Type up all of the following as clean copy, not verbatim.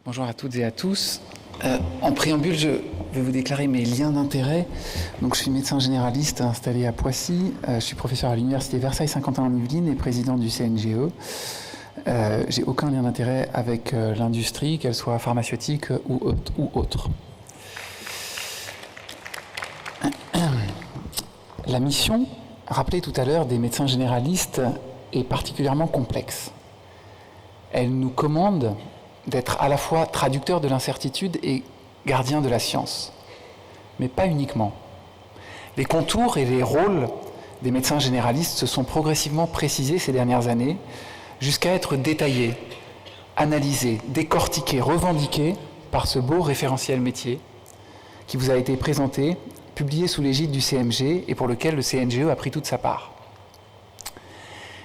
Bonjour à toutes et à tous. En préambule, je vais vous déclarer mes liens d'intérêt. Donc, je suis médecin généraliste installé à Poissy. Je suis professeur à l'université Versailles-Saint-Quentin-en-Yvelines et président du CNGE. J'ai aucun lien d'intérêt avec l'industrie, qu'elle soit pharmaceutique ou autre. La mission, rappelée tout à l'heure, des médecins généralistes est particulièrement complexe. Elle nous commande d'être à la fois traducteur de l'incertitude et gardien de la science. Mais pas uniquement. Les contours et les rôles des médecins généralistes se sont progressivement précisés ces dernières années, jusqu'à être détaillés, analysés, décortiqués, revendiqués par ce beau référentiel métier qui vous a été présenté, publié sous l'égide du CMG et pour lequel le CNGE a pris toute sa part.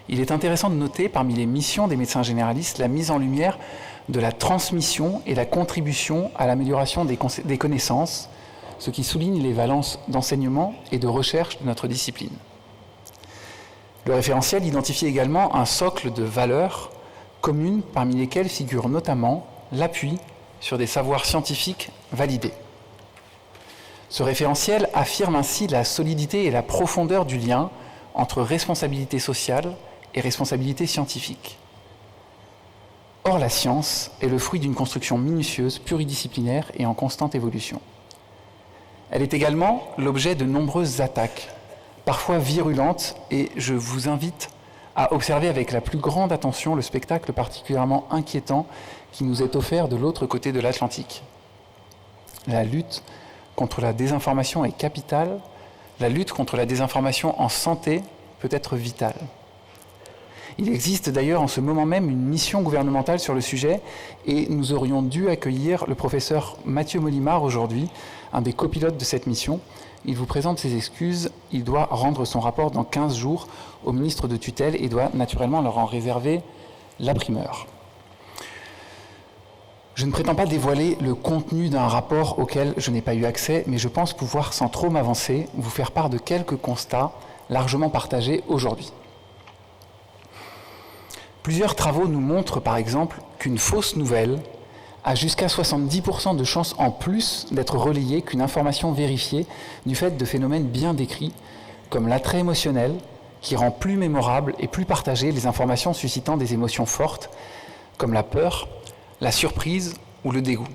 Il est intéressant de noter, parmi les missions des médecins généralistes, la mise en lumière de la transmission et la contribution à l'amélioration des connaissances, ce qui souligne les valences d'enseignement et de recherche de notre discipline. Le référentiel identifie également un socle de valeurs communes parmi lesquelles figure notamment l'appui sur des savoirs scientifiques validés. Ce référentiel affirme ainsi la solidité et la profondeur du lien entre responsabilité sociale et responsabilité scientifique. Or, la science est le fruit d'une construction minutieuse, pluridisciplinaire et en constante évolution. Elle est également l'objet de nombreuses attaques, parfois virulentes, et je vous invite à observer avec la plus grande attention le spectacle particulièrement inquiétant qui nous est offert de l'autre côté de l'Atlantique. La lutte contre la désinformation est capitale, la lutte contre la désinformation en santé peut être vitale. Il existe d'ailleurs en ce moment même une mission gouvernementale sur le sujet et nous aurions dû accueillir le professeur Mathieu Molimar aujourd'hui, un des copilotes de cette mission. Il vous présente ses excuses, il doit rendre son rapport dans 15 jours au ministre de tutelle et doit naturellement leur en réserver la primeur. Je ne prétends pas dévoiler le contenu d'un rapport auquel je n'ai pas eu accès, mais je pense pouvoir, sans trop m'avancer, vous faire part de quelques constats largement partagés aujourd'hui. Plusieurs travaux nous montrent par exemple qu'une fausse nouvelle a jusqu'à 70% de chances en plus d'être relayée qu'une information vérifiée du fait de phénomènes bien décrits, comme l'attrait émotionnel, qui rend plus mémorables et plus partagées les informations suscitant des émotions fortes, comme la peur, la surprise ou le dégoût.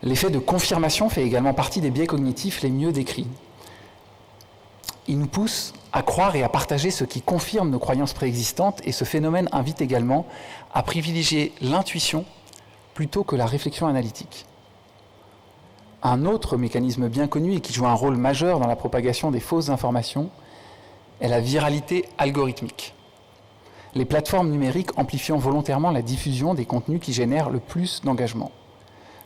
L'effet de confirmation fait également partie des biais cognitifs les mieux décrits. Il nous pousse à croire et à partager ce qui confirme nos croyances préexistantes et ce phénomène invite également à privilégier l'intuition plutôt que la réflexion analytique. Un autre mécanisme bien connu et qui joue un rôle majeur dans la propagation des fausses informations est la viralité algorithmique. Les plateformes numériques amplifiant volontairement la diffusion des contenus qui génèrent le plus d'engagement.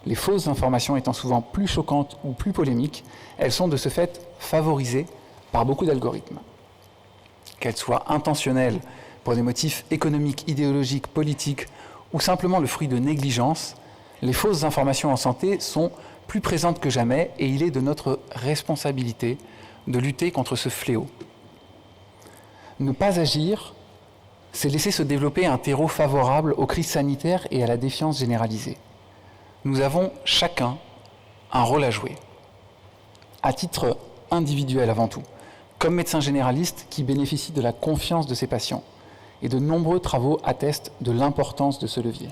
Les fausses informations étant souvent plus choquantes ou plus polémiques, elles sont de ce fait favorisées par beaucoup d'algorithmes. Qu'elles soient intentionnelles pour des motifs économiques, idéologiques, politiques ou simplement le fruit de négligence, les fausses informations en santé sont plus présentes que jamais et il est de notre responsabilité de lutter contre ce fléau. Ne pas agir, c'est laisser se développer un terreau favorable aux crises sanitaires et à la défiance généralisée. Nous avons chacun un rôle à jouer, à titre individuel avant tout, comme médecin généraliste qui bénéficie de la confiance de ses patients. Et de nombreux travaux attestent de l'importance de ce levier.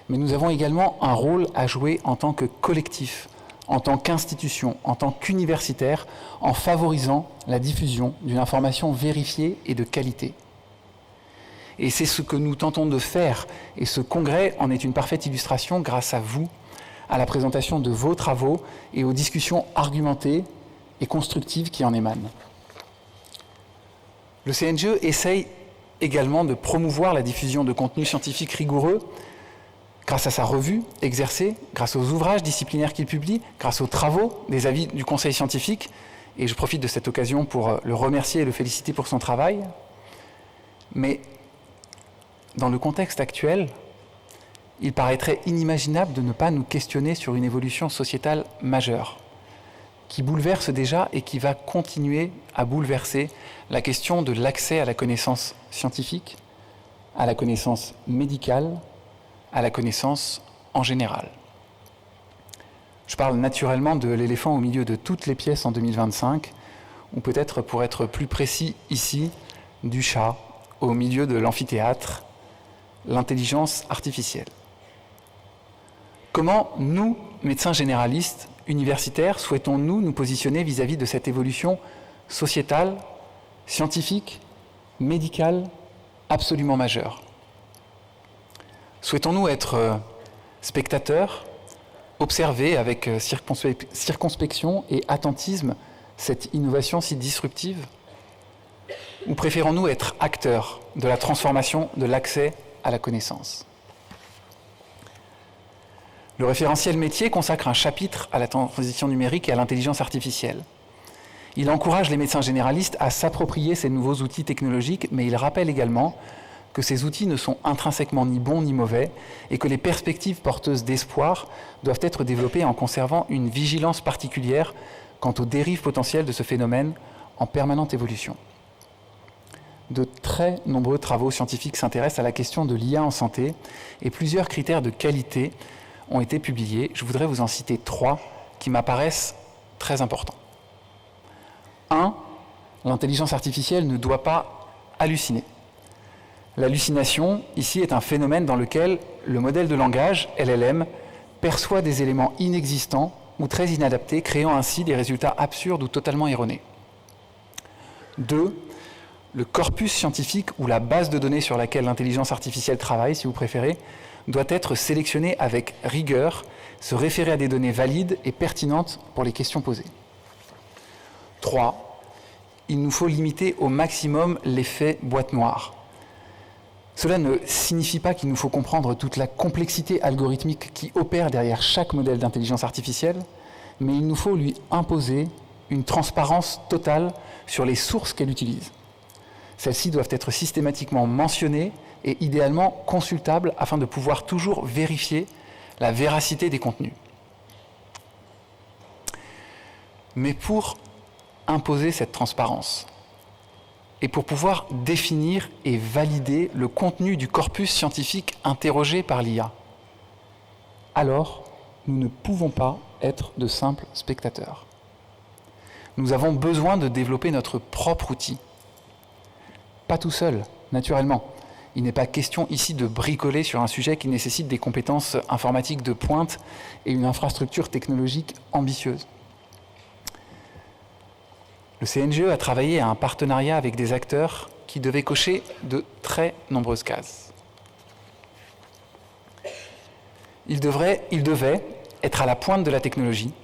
Mais nous avons également un rôle à jouer en tant que collectif, en tant qu'institution, en tant qu'universitaire, en favorisant la diffusion d'une information vérifiée et de qualité. Et c'est ce que nous tentons de faire, et ce congrès en est une parfaite illustration grâce à vous, à la présentation de vos travaux et aux discussions argumentées et constructives qui en émanent. Le CNGE essaye également de promouvoir la diffusion de contenus scientifiques rigoureux grâce à sa revue exercée, grâce aux ouvrages disciplinaires qu'il publie, grâce aux travaux des avis du Conseil scientifique, et je profite de cette occasion pour le remercier et le féliciter pour son travail. Mais dans le contexte actuel, il paraîtrait inimaginable de ne pas nous questionner sur une évolution sociétale majeure, qui bouleverse déjà et qui va continuer à bouleverser la question de l'accès à la connaissance scientifique, à la connaissance médicale, à la connaissance en général. Je parle naturellement de l'éléphant au milieu de toutes les pièces en 2025, ou peut-être, pour être plus précis ici, du chat au milieu de l'amphithéâtre, l'intelligence artificielle. Comment nous, médecins généralistes, universitaires, souhaitons-nous nous positionner vis-à-vis de cette évolution sociétale, scientifique, médicale, absolument majeure? Souhaitons-nous être spectateurs, observer avec circonspection et attentisme cette innovation si disruptive? Ou préférons-nous être acteurs de la transformation de l'accès à la connaissance? Le référentiel métier consacre un chapitre à la transition numérique et à l'intelligence artificielle. Il encourage les médecins généralistes à s'approprier ces nouveaux outils technologiques, mais il rappelle également que ces outils ne sont intrinsèquement ni bons ni mauvais et que les perspectives porteuses d'espoir doivent être développées en conservant une vigilance particulière quant aux dérives potentielles de ce phénomène en permanente évolution. De très nombreux travaux scientifiques s'intéressent à la question de l'IA en santé et plusieurs critères de qualité ont été publiés. Je voudrais vous en citer 3 qui m'apparaissent très importants. 1. L'intelligence artificielle ne doit pas halluciner. L'hallucination, ici, est un phénomène dans lequel le modèle de langage, LLM, perçoit des éléments inexistants ou très inadaptés, créant ainsi des résultats absurdes ou totalement erronés. 2. Le corpus scientifique ou la base de données sur laquelle l'intelligence artificielle travaille, si vous préférez, doit être sélectionné avec rigueur, se référer à des données valides et pertinentes pour les questions posées. 3. Il nous faut limiter au maximum l'effet boîte noire. Cela ne signifie pas qu'il nous faut comprendre toute la complexité algorithmique qui opère derrière chaque modèle d'intelligence artificielle, mais il nous faut lui imposer une transparence totale sur les sources qu'elle utilise. Celles-ci doivent être systématiquement mentionnées et idéalement consultables afin de pouvoir toujours vérifier la véracité des contenus. Mais pour imposer cette transparence et pour pouvoir définir et valider le contenu du corpus scientifique interrogé par l'IA, alors nous ne pouvons pas être de simples spectateurs. Nous avons besoin de développer notre propre outil. Pas tout seul, naturellement. Il n'est pas question ici de bricoler sur un sujet qui nécessite des compétences informatiques de pointe et une infrastructure technologique ambitieuse. Le CNGE a travaillé à un partenariat avec des acteurs qui devaient cocher de très nombreuses cases. Il devait être à la pointe de la technologie,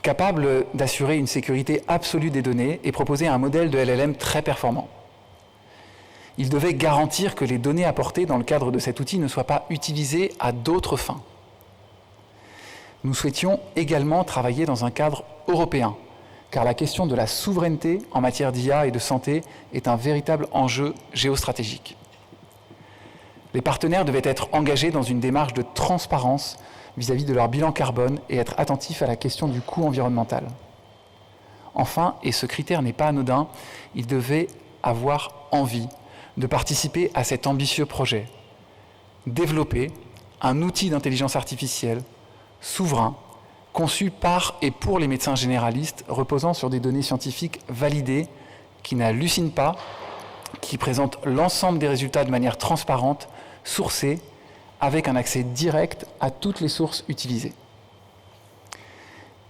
capable d'assurer une sécurité absolue des données et proposer un modèle de LLM très performant. Il devait garantir que les données apportées dans le cadre de cet outil ne soient pas utilisées à d'autres fins. Nous souhaitions également travailler dans un cadre européen, car la question de la souveraineté en matière d'IA et de santé est un véritable enjeu géostratégique. Les partenaires devaient être engagés dans une démarche de transparence vis-à-vis de leur bilan carbone et être attentifs à la question du coût environnemental. Enfin, et ce critère n'est pas anodin, ils devaient avoir envie de participer à cet ambitieux projet, développer un outil d'intelligence artificielle souverain, conçu par et pour les médecins généralistes, reposant sur des données scientifiques validées, qui n'hallucinent pas, qui présentent l'ensemble des résultats de manière transparente, sourcée, avec un accès direct à toutes les sources utilisées.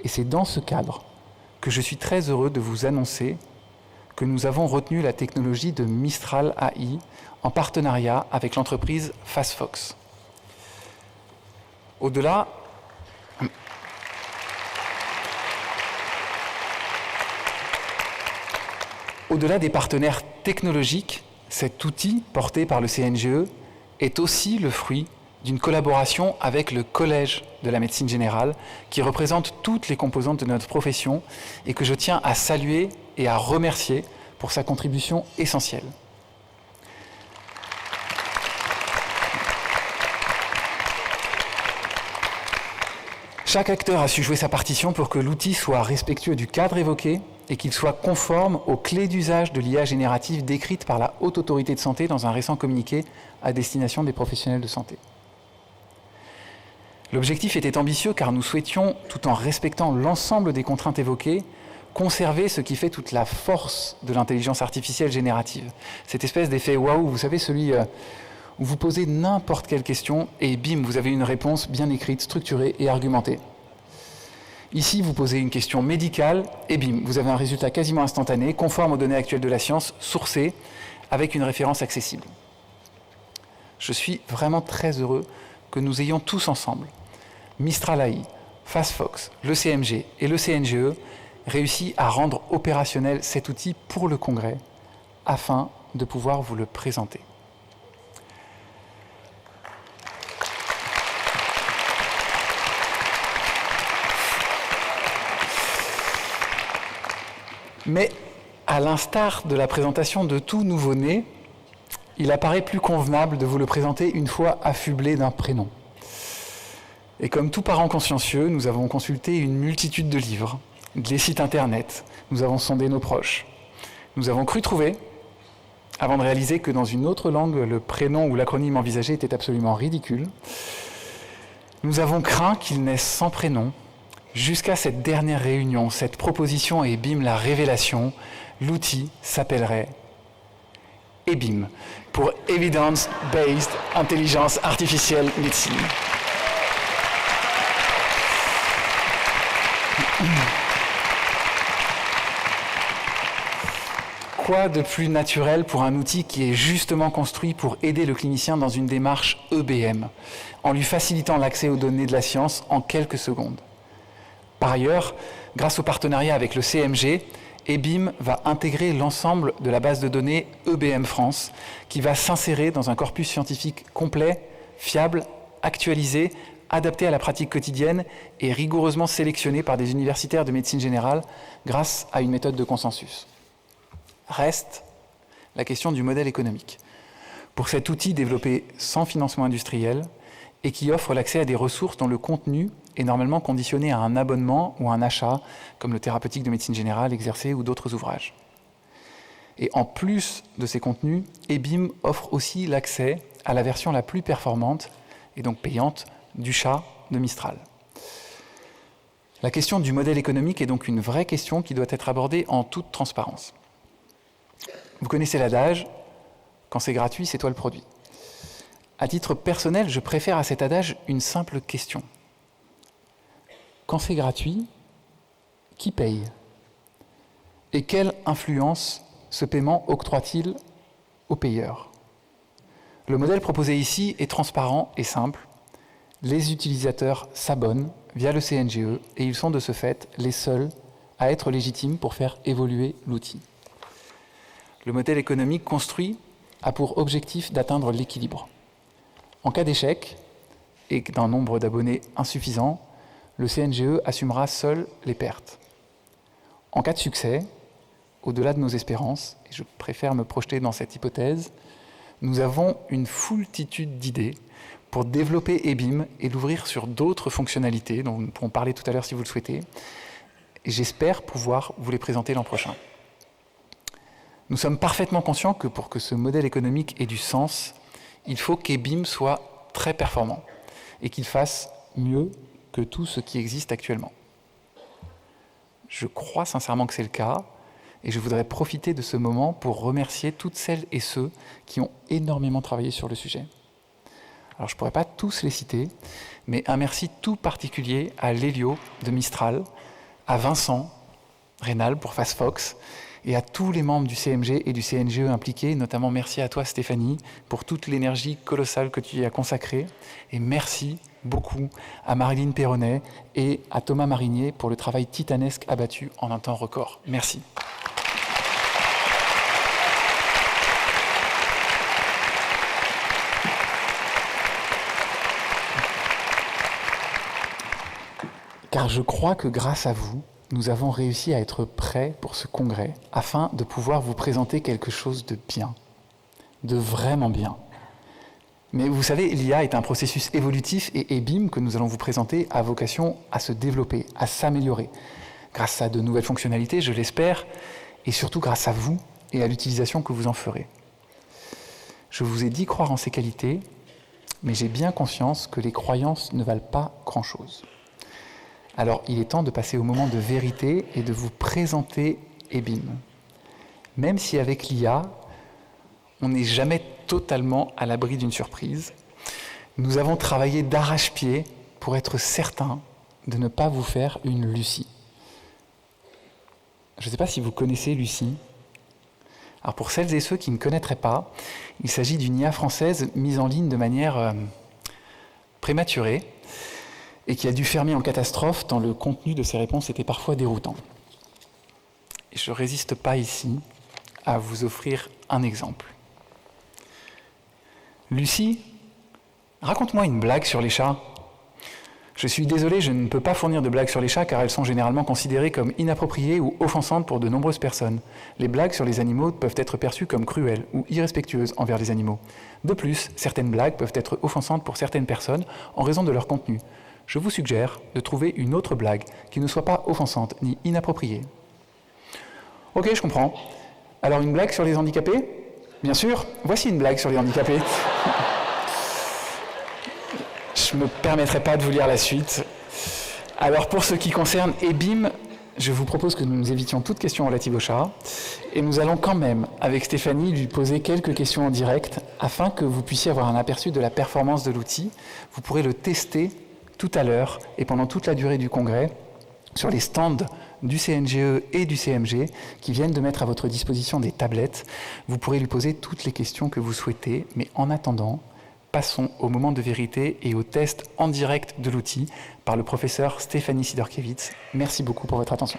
Et c'est dans ce cadre que je suis très heureux de vous annoncer que nous avons retenu la technologie de Mistral AI en partenariat avec l'entreprise FastFox. Au-delà des partenaires technologiques, cet outil porté par le CNGE est aussi le fruit d'une collaboration avec le Collège de la médecine générale qui représente toutes les composantes de notre profession et que je tiens à saluer et à remercier pour sa contribution essentielle. Chaque acteur a su jouer sa partition pour que l'outil soit respectueux du cadre évoqué et qu'il soit conforme aux clés d'usage de l'IA générative décrites par la Haute Autorité de Santé dans un récent communiqué à destination des professionnels de santé. L'objectif était ambitieux car nous souhaitions, tout en respectant l'ensemble des contraintes évoquées, conserver ce qui fait toute la force de l'intelligence artificielle générative. Cette espèce d'effet waouh, vous savez, celui où vous posez n'importe quelle question et bim, vous avez une réponse bien écrite, structurée et argumentée. Ici, vous posez une question médicale et bim, vous avez un résultat quasiment instantané, conforme aux données actuelles de la science, sourcé, avec une référence accessible. Je suis vraiment très heureux que nous ayons tous ensemble, Mistral AI, FastFox, le CMG et le CNGE, réussi à rendre opérationnel cet outil pour le Congrès, afin de pouvoir vous le présenter. Mais à l'instar de la présentation de tout nouveau-né, il apparaît plus convenable de vous le présenter une fois affublé d'un prénom. Et comme tout parent consciencieux, nous avons consulté une multitude de livres, des sites internet, nous avons sondé nos proches. Nous avons cru trouver, avant de réaliser que dans une autre langue, le prénom ou l'acronyme envisagé était absolument ridicule. Nous avons craint qu'il naisse sans prénom, jusqu'à cette dernière réunion, cette proposition et bim, la révélation, l'outil s'appellerait EBIM, pour Evidence Based Intelligence Artificielle Médecine. Quoi de plus naturel pour un outil qui est justement construit pour aider le clinicien dans une démarche EBM, en lui facilitant l'accès aux données de la science en quelques secondes. Par ailleurs, grâce au partenariat avec le CMG, EBIM va intégrer l'ensemble de la base de données EBM France, qui va s'insérer dans un corpus scientifique complet, fiable, actualisé, adapté à la pratique quotidienne et rigoureusement sélectionné par des universitaires de médecine générale grâce à une méthode de consensus. Reste la question du modèle économique. Pour cet outil développé sans financement industriel et qui offre l'accès à des ressources dont le contenu est normalement conditionné à un abonnement ou un achat, comme le thérapeutique de médecine générale exercé ou d'autres ouvrages. Et en plus de ces contenus, EBIM offre aussi l'accès à la version la plus performante, et donc payante, du chat de Mistral. La question du modèle économique est donc une vraie question qui doit être abordée en toute transparence. Vous connaissez l'adage, quand c'est gratuit, c'est toi le produit. À titre personnel, je préfère à cet adage une simple question. Quand c'est gratuit, qui paye ? Et quelle influence ce paiement octroie-t-il aux payeurs ? Le modèle proposé ici est transparent et simple. Les utilisateurs s'abonnent via le CNGE et ils sont de ce fait les seuls à être légitimes pour faire évoluer l'outil. Le modèle économique construit a pour objectif d'atteindre l'équilibre. En cas d'échec et d'un nombre d'abonnés insuffisant, le CNGE assumera seul les pertes. En cas de succès, au-delà de nos espérances, et je préfère me projeter dans cette hypothèse, nous avons une foultitude d'idées pour développer EBIM et l'ouvrir sur d'autres fonctionnalités, dont nous pourrons parler tout à l'heure si vous le souhaitez, et j'espère pouvoir vous les présenter l'an prochain. Nous sommes parfaitement conscients que pour que ce modèle économique ait du sens, il faut qu'EBIM soit très performant et qu'il fasse mieux que tout ce qui existe actuellement. Je crois sincèrement que c'est le cas et je voudrais profiter de ce moment pour remercier toutes celles et ceux qui ont énormément travaillé sur le sujet. Alors je ne pourrais pas tous les citer, mais un merci tout particulier à Lélio de Mistral, à Vincent Rénal pour FastFox, et à tous les membres du CMG et du CNGE impliqués, notamment merci à toi Stéphanie pour toute l'énergie colossale que tu y as consacrée, et merci beaucoup à Marilyn Perronnet et à Thomas Marinier pour le travail titanesque abattu en un temps record. Merci. Car je crois que grâce à vous, nous avons réussi à être prêts pour ce congrès afin de pouvoir vous présenter quelque chose de bien, de vraiment bien. Mais vous savez, l'IA est un processus évolutif et EBIM, que nous allons vous présenter, a vocation à se développer, à s'améliorer, grâce à de nouvelles fonctionnalités, je l'espère, et surtout grâce à vous et à l'utilisation que vous en ferez. Je vous ai dit croire en ses qualités, Mais j'ai bien conscience que les croyances ne valent pas grand-chose. Alors, il est temps de passer au moment de vérité et de vous présenter EBIM. Même si avec l'IA, on n'est jamais totalement à l'abri d'une surprise, nous avons travaillé d'arrache-pied pour être certain de ne pas vous faire une Lucie. Je ne sais pas si vous connaissez Lucie. Alors pour celles et ceux qui ne connaîtraient pas, il s'agit d'une IA française mise en ligne de manière prématurée et qui a dû fermer en catastrophe tant le contenu de ses réponses était parfois déroutant. Et je ne résiste pas ici à vous offrir un exemple. Lucie, raconte-moi une blague sur les chats. Je suis désolé, je ne peux pas fournir de blagues sur les chats car elles sont généralement considérées comme inappropriées ou offensantes pour de nombreuses personnes. Les blagues sur les animaux peuvent être perçues comme cruelles ou irrespectueuses envers les animaux. De plus, certaines blagues peuvent être offensantes pour certaines personnes en raison de leur contenu. Je vous suggère de trouver une autre blague qui ne soit pas offensante ni inappropriée. Ok, je comprends. Alors une blague sur les handicapés ? Bien sûr, voici une blague sur les handicapés. Je ne me permettrai pas de vous lire la suite. Alors pour ce qui concerne EBIM, je vous propose que nous nous évitions toute question relative au chat. Et nous allons quand même, avec Stéphanie, lui poser quelques questions en direct afin que vous puissiez avoir un aperçu de la performance de l'outil. Vous pourrez le tester tout à l'heure et pendant toute la durée du congrès sur les stands du CNGE et du CMG qui viennent de mettre à votre disposition des tablettes. Vous pourrez lui poser toutes les questions que vous souhaitez, mais en attendant, passons au moment de vérité et au test en direct de l'outil par le professeur Stéphanie Sidorkiewicz. Merci beaucoup pour votre attention.